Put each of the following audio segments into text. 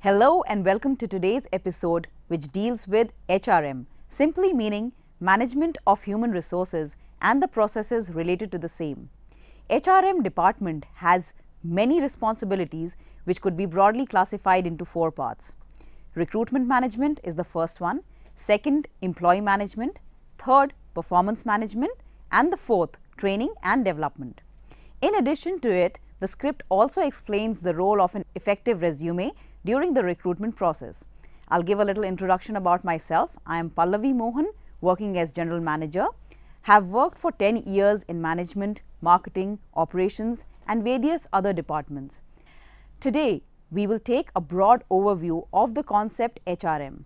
Hello and welcome to today's episode, which deals with HRM, simply meaning Management of Human Resources and the processes related to the same. HRM department has many responsibilities which could be broadly classified into four parts. Recruitment management is the first one, second, employee management, third, performance management, and the fourth, training and development. In addition to it, the script also explains the role of an effective resume during the recruitment process. I'll give a little introduction about myself. I am Pallavi Mohan, working as General Manager, have worked for 10 years in management, marketing, operations, and various other departments. Today, we will take a broad overview of the concept HRM.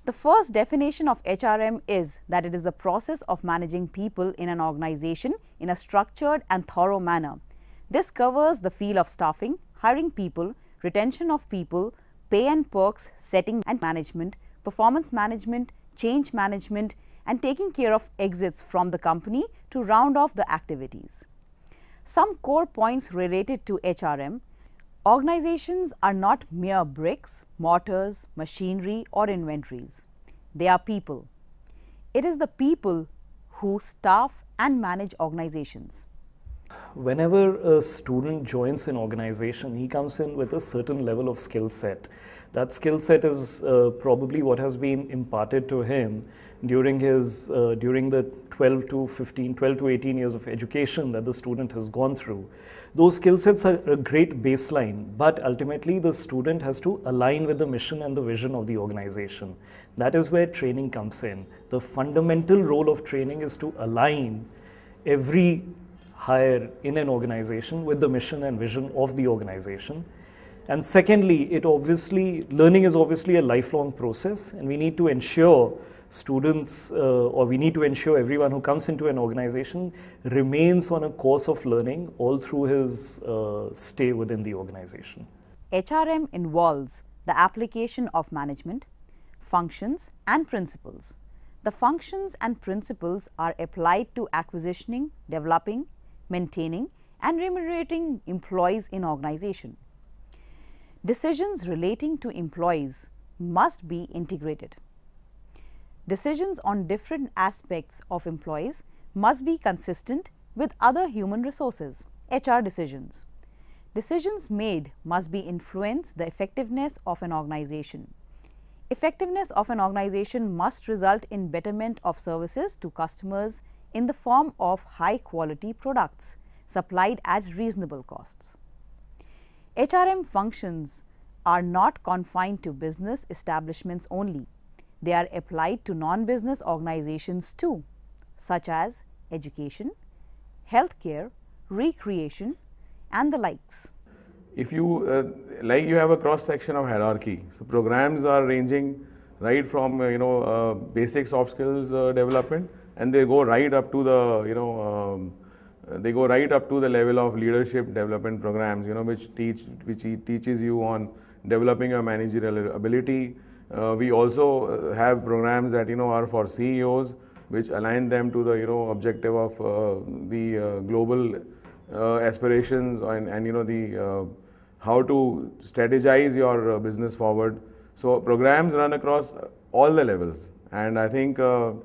The first definition of HRM is that it is the process of managing people in an organization in a structured and thorough manner. This covers the field of staffing, hiring people, retention of people, pay and perks, setting and management, performance management, change management, and taking care of exits from the company to round off the activities. Some core points related to HRM. Organizations are not mere bricks, mortars, machinery, or inventories. They are people. It is the people who staff and manage organizations. Whenever a student joins an organization, he comes in with a certain level of skill set. That skill set is probably what has been imparted to him during the 12 to 18 years of education that the student has gone through. Those skill sets are a great baseline, but ultimately the student has to align with the mission and the vision of the organization. That is where training comes in. The fundamental role of training is to align every hire in an organization with the mission and vision of the organization. And secondly, learning is obviously a lifelong process, and we need to ensure students we need to ensure everyone who comes into an organization remains on a course of learning all through his stay within the organization. HRM involves the application of management, functions, and principles. The functions and principles are applied to acquisitioning, developing, maintaining, and remunerating employees in organization. Decisions relating to employees must be integrated. Decisions on different aspects of employees must be consistent with other human resources, HR decisions. Decisions made must be influence the effectiveness of an organization. Effectiveness of an organization must result in betterment of services to customers in the form of high quality products supplied at reasonable costs. HRM functions are not confined to business establishments only. They are applied to non-business organizations too, such as education, healthcare, recreation, and the likes. If you you have a cross section of hierarchy, so programs are ranging right from basic soft skills development, and they go right up to the level of leadership development programs, which teaches you on developing your managerial ability. We also have programs that are for CEOs, which align them to the objective of the global aspirations and how to strategize your business forward. So programs run across all the levels, and I think the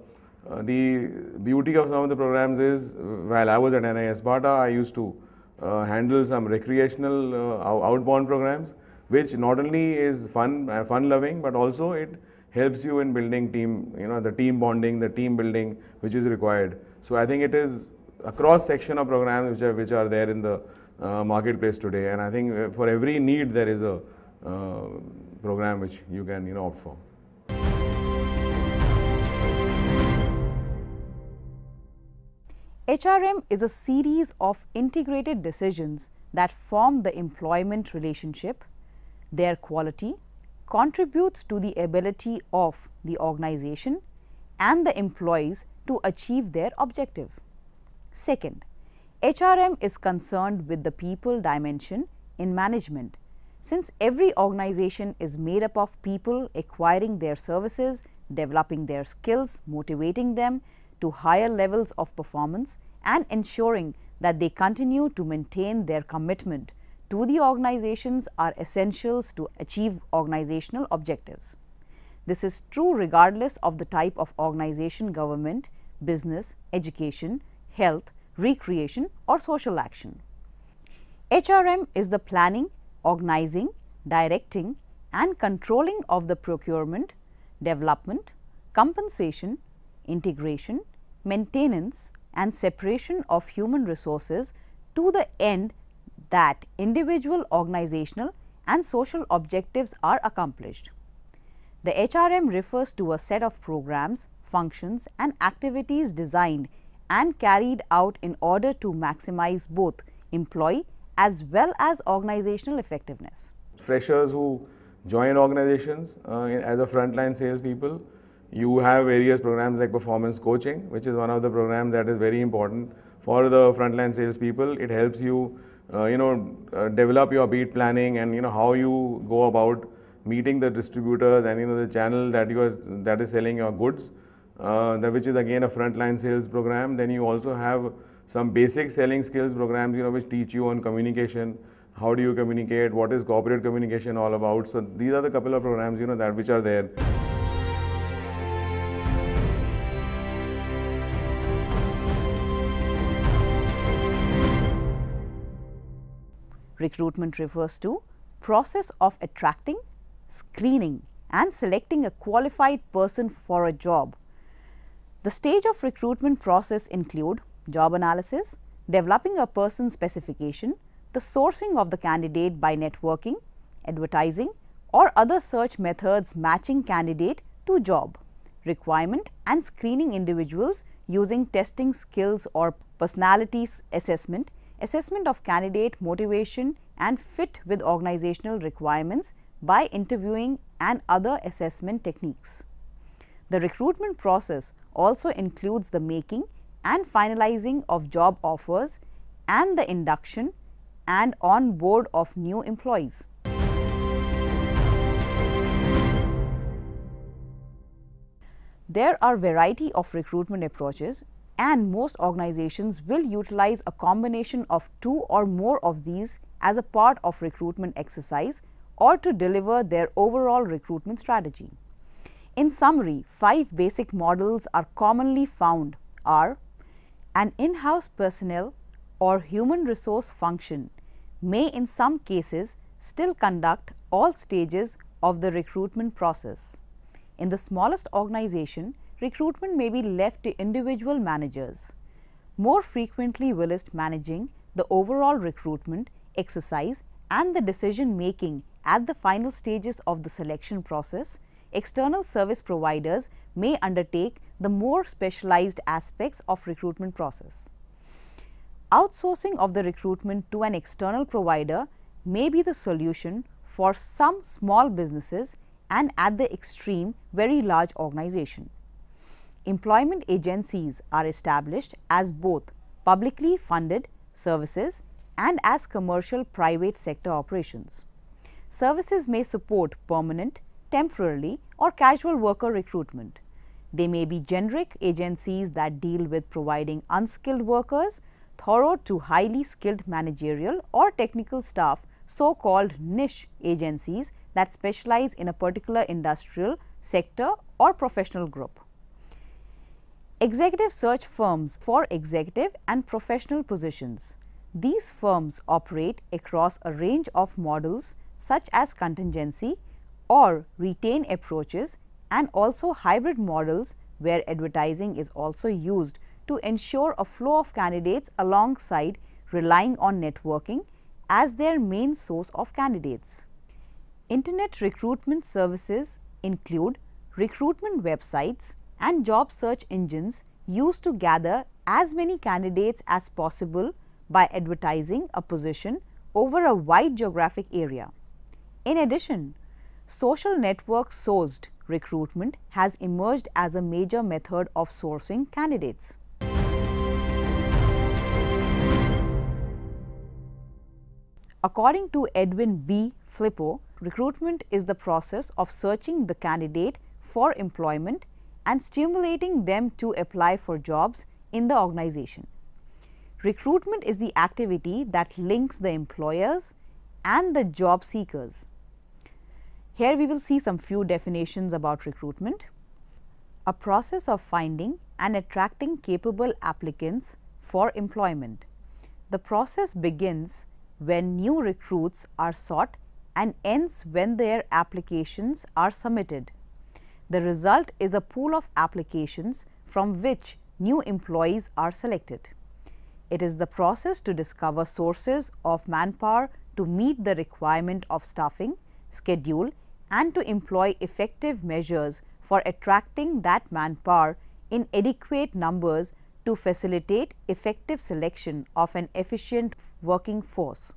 beauty of some of the programs is, while I was at NIS Bata, I used to handle some recreational outbound programs, which not only is fun-loving, but also it helps you in building team, the team bonding, the team building, which is required. So I think it is a cross section of programs which are there in the marketplace today, and I think for every need there is a program which you can opt for. HRM is a series of integrated decisions that form the employment relationship. Their quality contributes to the ability of the organization and the employees to achieve their objective. Second, HRM is concerned with the people dimension in management. Since every organization is made up of people acquiring their services, developing their skills, motivating them to higher levels of performance, and ensuring that they continue to maintain their commitment to the organizations are essentials to achieve organizational objectives. This is true regardless of the type of organization, government, business, education, health, recreation, or social action. HRM is the planning, organizing, directing, and controlling of the procurement, development, compensation, integration, maintenance, and separation of human resources to the end that individual organizational and social objectives are accomplished. The HRM refers to a set of programs, functions, and activities designed and carried out in order to maximize both employee as well as organizational effectiveness. Freshers who join organizations as a frontline salespeople, you have various programs like performance coaching, which is one of the programs that is very important for the frontline salespeople. It helps you, develop your beat planning and how you go about meeting the distributors and the channel that is selling your goods, which is again a frontline sales program. Then you also have some basic selling skills programs, which teach you on communication. How do you communicate? What is corporate communication all about? So these are the couple of programs that which are there. Recruitment refers to process of attracting, screening, and selecting a qualified person for a job. The stage of recruitment process include job analysis, developing a person's specification, the sourcing of the candidate by networking, advertising, or other search methods matching candidate to job, requirement and screening individuals using testing skills or personalities assessment, assessment of candidate motivation and fit with organizational requirements by interviewing and other assessment techniques. The recruitment process also includes the making and finalizing of job offers and the induction and on board of new employees. There are a variety of recruitment approaches, and most organizations will utilize a combination of two or more of these as a part of recruitment exercise or to deliver their overall recruitment strategy. In summary, 5 basic models are commonly found are: an in-house personnel or human resource function may in some cases still conduct all stages of the recruitment process. In the smallest organization, recruitment may be left to individual managers. More frequently whilst managing the overall recruitment exercise and the decision making at the final stages of the selection process, external service providers may undertake the more specialized aspects of recruitment process. Outsourcing of the recruitment to an external provider may be the solution for some small businesses and at the extreme very large organization. Employment agencies are established as both publicly funded services and as commercial private sector operations. Services may support permanent, temporary or casual worker recruitment. They may be generic agencies that deal with providing unskilled workers, thorough to highly skilled managerial or technical staff, so-called niche agencies that specialize in a particular industrial sector or professional group. Executive search firms for executive and professional positions. These firms operate across a range of models such as contingency or retain approaches and also hybrid models where advertising is also used to ensure a flow of candidates alongside relying on networking as their main source of candidates. Internet recruitment services include recruitment websites and job search engines used to gather as many candidates as possible by advertising a position over a wide geographic area. In addition, social network sourced recruitment has emerged as a major method of sourcing candidates. According to Edwin B. Flippo, recruitment is the process of searching the candidate for employment and stimulating them to apply for jobs in the organization. Recruitment is the activity that links the employers and the job seekers. Here we will see some few definitions about recruitment. A process of finding and attracting capable applicants for employment. The process begins when new recruits are sought and ends when their applications are submitted. The result is a pool of applications from which new employees are selected. It is the process to discover sources of manpower to meet the requirement of staffing, schedule, and to employ effective measures for attracting that manpower in adequate numbers to facilitate effective selection of an efficient working force.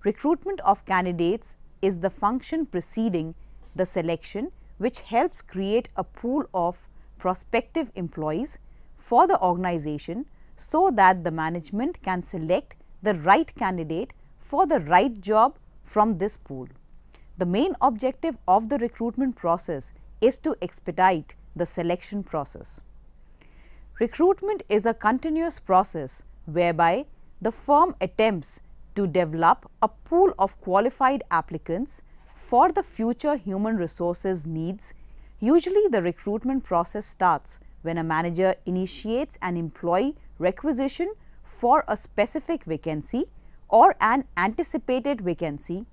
Recruitment of candidates is the function preceding the selection, which helps create a pool of prospective employees for the organization so that the management can select the right candidate for the right job from this pool. The main objective of the recruitment process is to expedite the selection process. Recruitment is a continuous process whereby the firm attempts to develop a pool of qualified applicants for the future human resources needs. Usually the recruitment process starts when a manager initiates an employee requisition for a specific vacancy or an anticipated vacancy.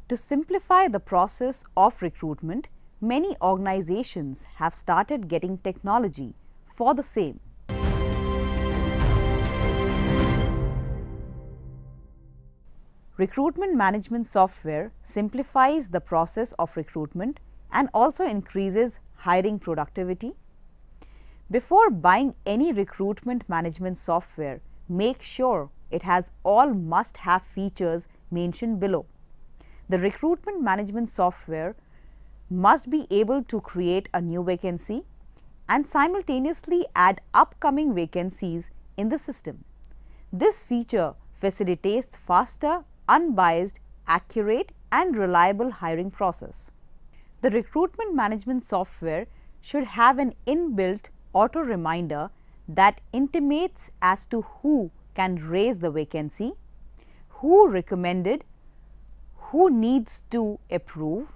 To simplify the process of recruitment, many organizations have started getting technology for the same. Recruitment management software simplifies the process of recruitment and also increases hiring productivity. Before buying any recruitment management software, make sure it has all must-have features mentioned below. The recruitment management software must be able to create a new vacancy and simultaneously add upcoming vacancies in the system. This feature facilitates faster, unbiased, accurate and reliable hiring process. The recruitment management software should have an inbuilt auto reminder that intimates as to who can raise the vacancy, who recommended, who needs to approve,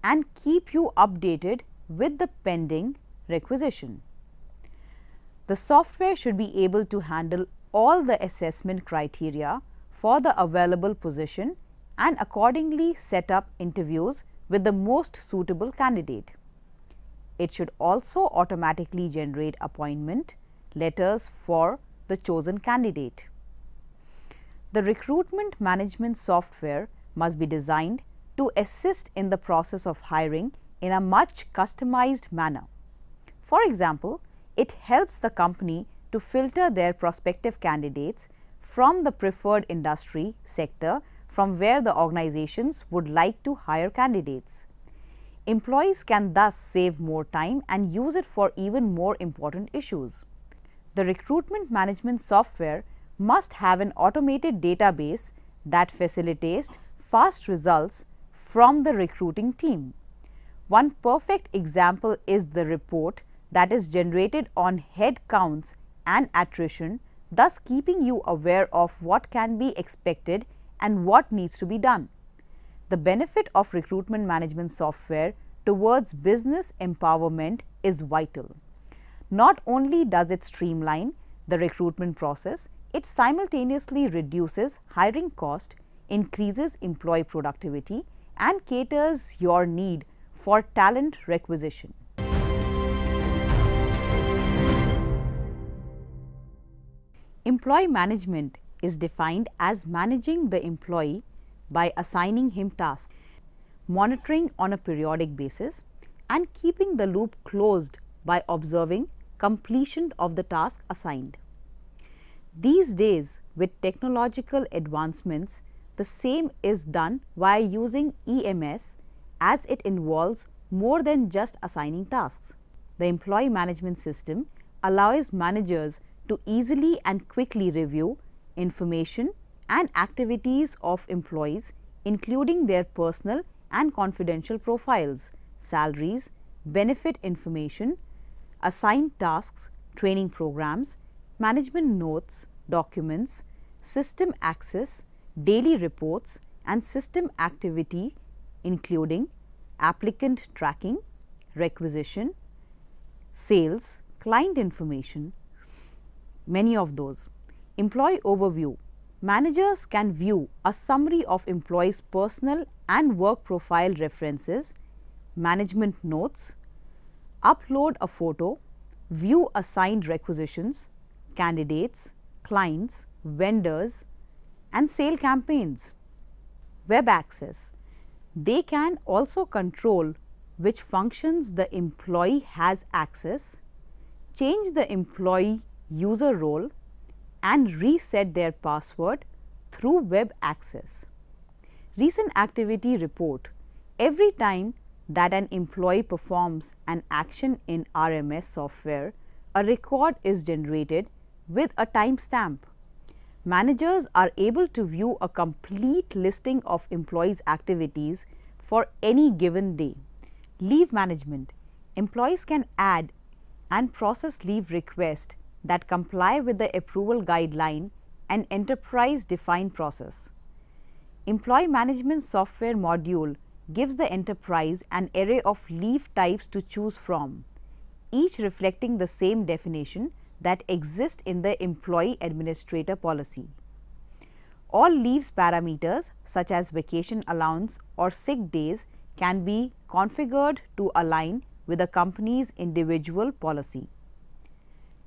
and keep you updated with the pending requisition. The software should be able to handle all the assessment criteria for the available position and accordingly set up interviews with the most suitable candidate. It should also automatically generate appointment letters for the chosen candidate. The recruitment management software must be designed to assist in the process of hiring in a much customized manner. For example, it helps the company to filter their prospective candidates from the preferred industry sector from where the organizations would like to hire candidates. Employees can thus save more time and use it for even more important issues. The recruitment management software must have an automated database that facilitates fast results from the recruiting team. One perfect example is the report that is generated on head counts and attrition, thus keeping you aware of what can be expected and what needs to be done. The benefit of recruitment management software towards business empowerment is vital. Not only does it streamline the recruitment process, it simultaneously reduces hiring cost, increases employee productivity, and caters your need for talent requisition. Employee management is defined as managing the employee by assigning him tasks, monitoring on a periodic basis, and keeping the loop closed by observing completion of the task assigned. These days, with technological advancements, the same is done while using EMS, as it involves more than just assigning tasks. The employee management system allows managers to easily and quickly review information and activities of employees, including their personal and confidential profiles, salaries, benefit information, assigned tasks, training programs, management notes, documents, system access, daily reports and system activity including applicant tracking, requisition, sales, client information, many of those. Employee overview. Managers can view a summary of employees' personal and work profile references, management notes, upload a photo, view assigned requisitions, candidates, clients, vendors and sale campaigns. Web access. They can also control which functions the employee has access, change the employee user role and reset their password through web access. Recent activity report. Every time that an employee performs an action in RMS software, a record is generated with a timestamp. Managers are able to view a complete listing of employees' activities for any given day. Leave management. Employees can add and process leave requests that comply with the approval guideline and enterprise defined process. Employee management software module gives the enterprise an array of leave types to choose from, each reflecting the same definition that exists in the employee administrator policy. All leaves parameters such as vacation allowance or sick days can be configured to align with a company's individual policy.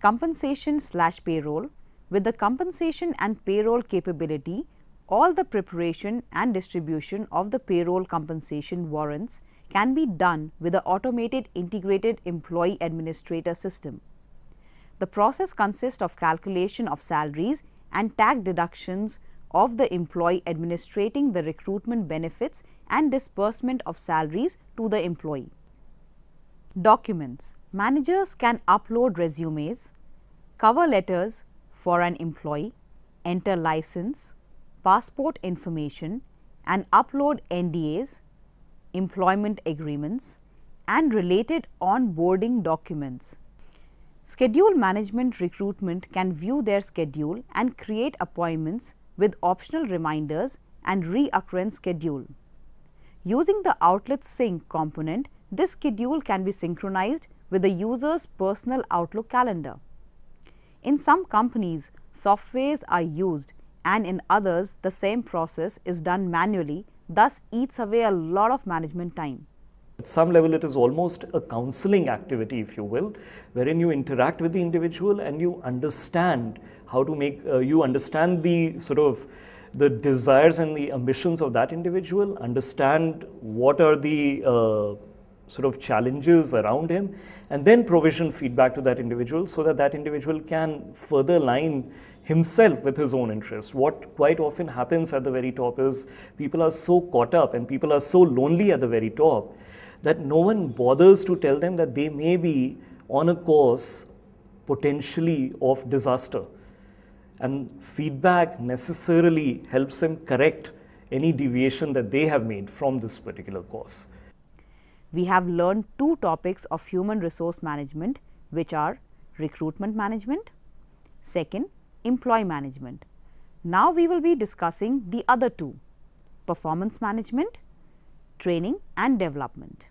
Compensation/payroll. With the compensation and payroll capability, all the preparation and distribution of the payroll compensation warrants can be done with the automated integrated employee administrator system. The process consists of calculation of salaries and tax deductions of the employee administrating the recruitment benefits and disbursement of salaries to the employee. Documents. Managers can upload resumes, cover letters for an employee, enter license, passport information and upload NDAs, employment agreements and related onboarding documents. Schedule management recruitment can view their schedule and create appointments with optional reminders and reoccurrence schedule. Using the Outlook Sync component, this schedule can be synchronized with the user's personal Outlook calendar. In some companies, softwares are used and in others, the same process is done manually, thus eats away a lot of management time. At some level, it is almost a counseling activity, if you will, wherein you interact with the individual and you understand how to make, you understand the sort of the desires and the ambitions of that individual, understand what are the sort of challenges around him, and then provision feedback to that individual so that that individual can further align himself with his own interests. What quite often happens at the very top is people are so caught up and people are so lonely at the very top that no one bothers to tell them that they may be on a course potentially of disaster. And feedback necessarily helps them correct any deviation that they have made from this particular course. We have learned two topics of human resource management, which are recruitment management, second, employee management. Now we will be discussing the other two, performance management, training and development.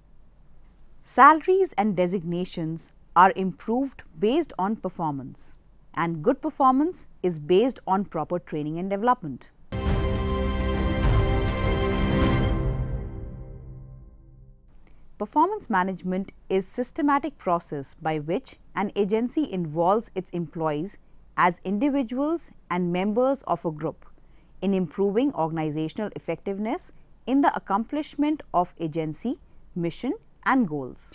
Salaries and designations are improved based on performance, and good performance is based on proper training and development. Performance management is systematic process by which an agency involves its employees as individuals and members of a group in improving organizational effectiveness in the accomplishment of agency, mission and goals.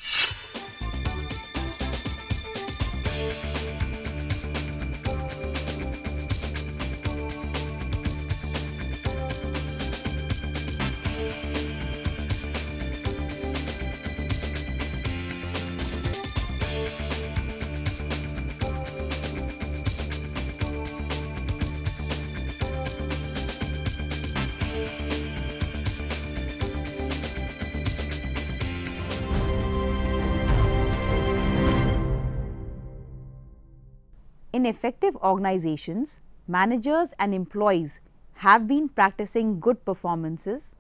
In effective organizations, managers and employees have been practicing good performances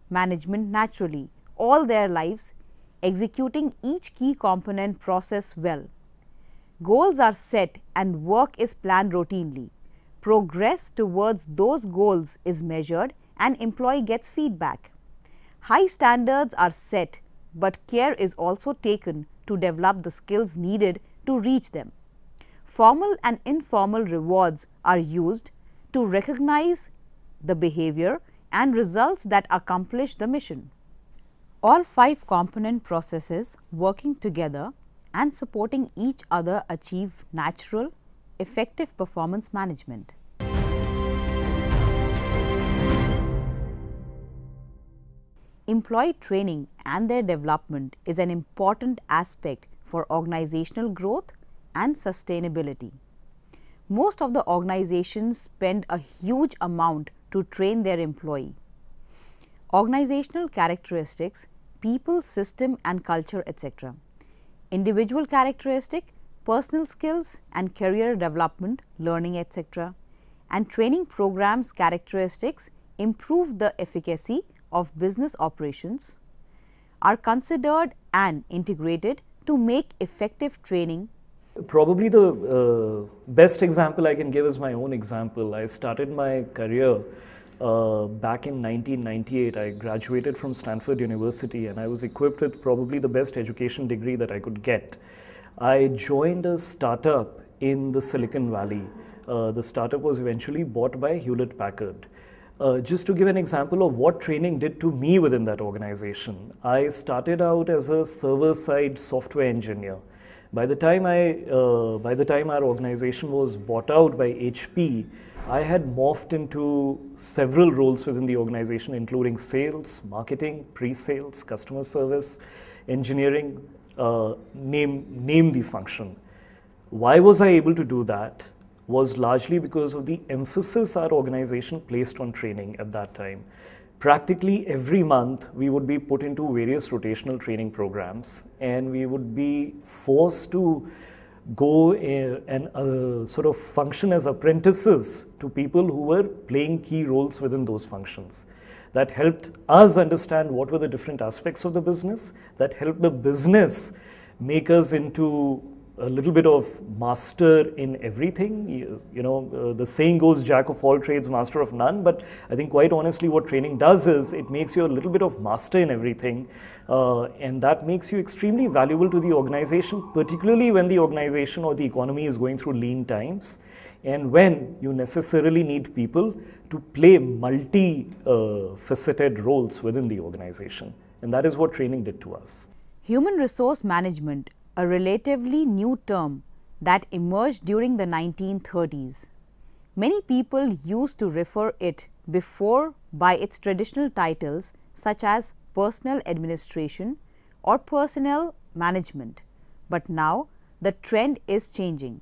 management naturally all their lives, executing each key component process well. Goals are set and work is planned routinely. Progress towards those goals is measured and employee gets feedback. High standards are set, but care is also taken to develop the skills needed to reach them. Formal and informal rewards are used to recognize the behavior and results that accomplish the mission. All 5 component processes working together and supporting each other achieve natural, effective performance management. Employee training and their development is an important aspect for organizational growth and sustainability. Most of the organizations spend a huge amount to train their employee. Organizational characteristics, people, system and culture, etc. Individual characteristic, personal skills and career development, learning, etc. And training programs characteristics improve the efficacy of business operations, are considered and integrated to make effective training. Probably the best example I can give is my own example. I started my career back in 1998. I graduated from Stanford University and I was equipped with probably the best education degree that I could get. I joined a startup in the Silicon Valley. The startup was eventually bought by Hewlett Packard. Just to give an example of what training did to me within that organization, I started out as a server-side software engineer. By the time our organization was bought out by HP, I had morphed into several roles within the organization, including sales, marketing, pre-sales, customer service, engineering, name the function. Why was I able to do that? Was largely because of the emphasis our organization placed on training at that time. Practically every month, we would be put into various rotational training programs and we would be forced to go and sort of function as apprentices to people who were playing key roles within those functions. That helped us understand what were the different aspects of the business, that helped the business make us into a little bit of master in everything. You know, the saying goes, jack of all trades, master of none. But I think quite honestly what training does is it makes you a little bit of master in everything. And that makes you extremely valuable to the organization, particularly when the organization or the economy is going through lean times. And when you necessarily need people to play multi-faceted roles within the organization. And that is what training did to us. Human resource management, a relatively new term that emerged during the 1930s. Many people used to refer it before by its traditional titles such as personnel administration or personnel management, but now the trend is changing.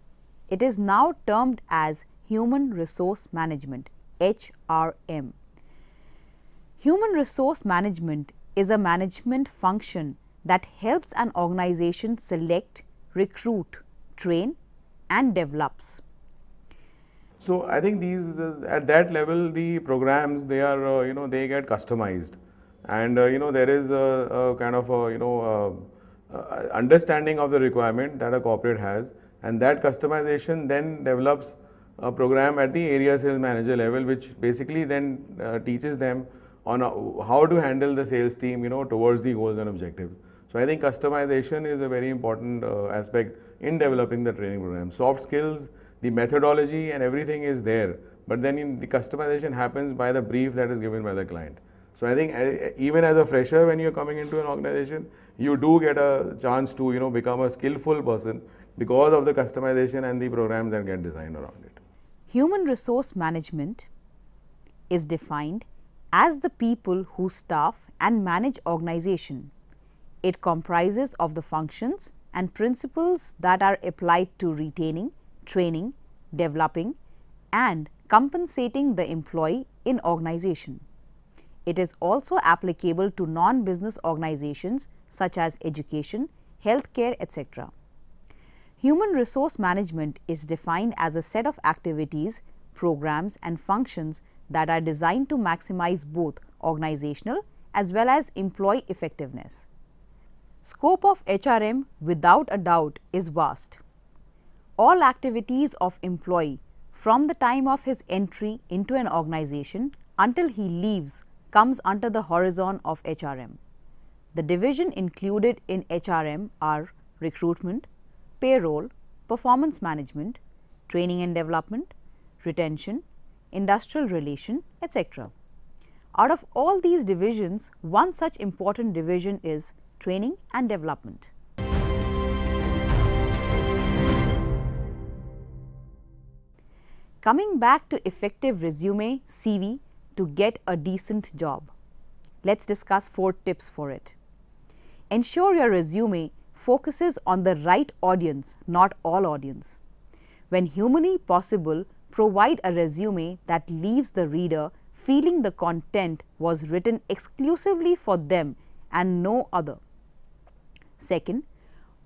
It is now termed as human resource management, HRM. Human resource management is a management function that helps an organization select, recruit, train and develops. So I think at that level the programs, they are they get customized, and there is a kind of understanding of the requirement that a corporate has, and that customization then develops a program at the area sales manager level, which basically then teaches them on how to handle the sales team towards the goals and objectives. So I think customization is a very important aspect in developing the training program. Soft skills, the methodology and everything is there, but then the customization happens by the brief that is given by the client. So I think even as a fresher, when you're coming into an organization, you do get a chance to become a skillful person because of the customization and the programs that get designed around it. Human resource management is defined as the people who staff and manage organization. It comprises of the functions and principles that are applied to retaining, training, developing and compensating the employee in organization. It is also applicable to non-business organizations such as education, healthcare, etc. Human resource management is defined as a set of activities programs and functions that are designed to maximize both organizational as well as employee effectiveness. Scope of HRM without a doubt is vast. All activities of employee from the time of his entry into an organization until he leaves comes under the horizon of HRM. The division included in HRM are recruitment, payroll, performance management, training and development, retention, industrial relation, etc. Out of all these divisions, one such important division is training and development. Coming back to effective resume CV to get a decent job. Let's discuss 4 tips for it. Ensure your resume focuses on the right audience, not all audience. When humanly possible, provide a resume that leaves the reader feeling the content was written exclusively for them and no other. Second,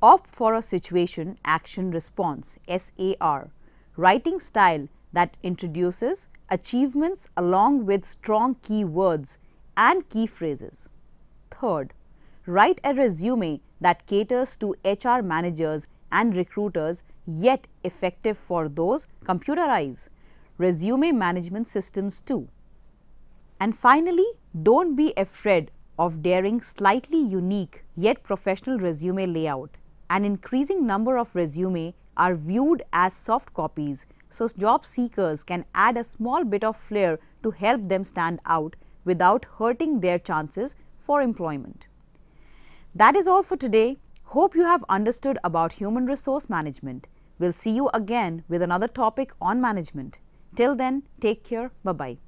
opt for a situation action response (SAR) writing style that introduces achievements along with strong keywords and key phrases. Third, write a resume that caters to HR managers and recruiters yet effective for those computerized resume management systems too. And finally, don't be afraid of daring slightly unique yet professional resume layout. An increasing number of resume are viewed as soft copies, so job seekers can add a small bit of flair to help them stand out without hurting their chances for employment. That is all for today. Hope you have understood about human resource management. We'll see you again with another topic on management. Till then, take care. Bye-bye.